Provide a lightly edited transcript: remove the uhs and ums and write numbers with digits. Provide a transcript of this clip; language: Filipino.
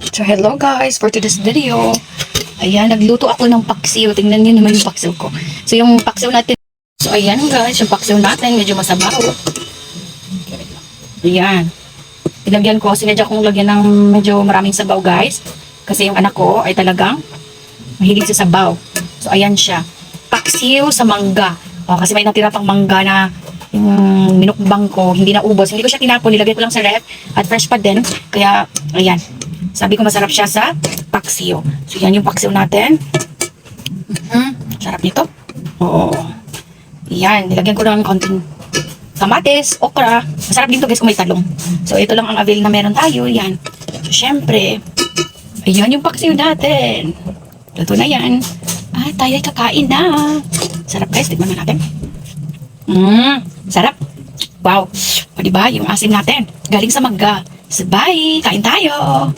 So hello guys, for today's video, ayan, nagluto ako ng paksiw. Tingnan niyo naman yung paksiw ko. So yung paksiw natin, so ayan guys, yung paksiw natin, medyo masabaw. Ayan. Ilagyan ko, sinadya kong lagyan ng medyo maraming sabaw guys. Kasi yung anak ko ay talagang mahilig sa sabaw. So ayan siya. Paksiw sa mangga. O, kasi may natira pang mangga na yung minukbang ko, hindi na ubos. Hindi ko siya tinapon, nilagay ko lang sa ref. At fresh pa din. Kaya, ayan. Sabi ko masarap siya sa paksiw. So yan yung paksiw natin. Sarap nito. Oo. Yan, nilagyan ko lang konting kamatis, okra. Masarap din to guys kung may talong. So ito lang ang avail na meron tayo. Yan. So syempre, ayan yung paksiw natin. Luto na yan. Tayo ay kakain na. Sarap guys, tignan natin. Sarap. Wow. O diba, yung asin natin. Galing sa mangga. So bye, kain tayo.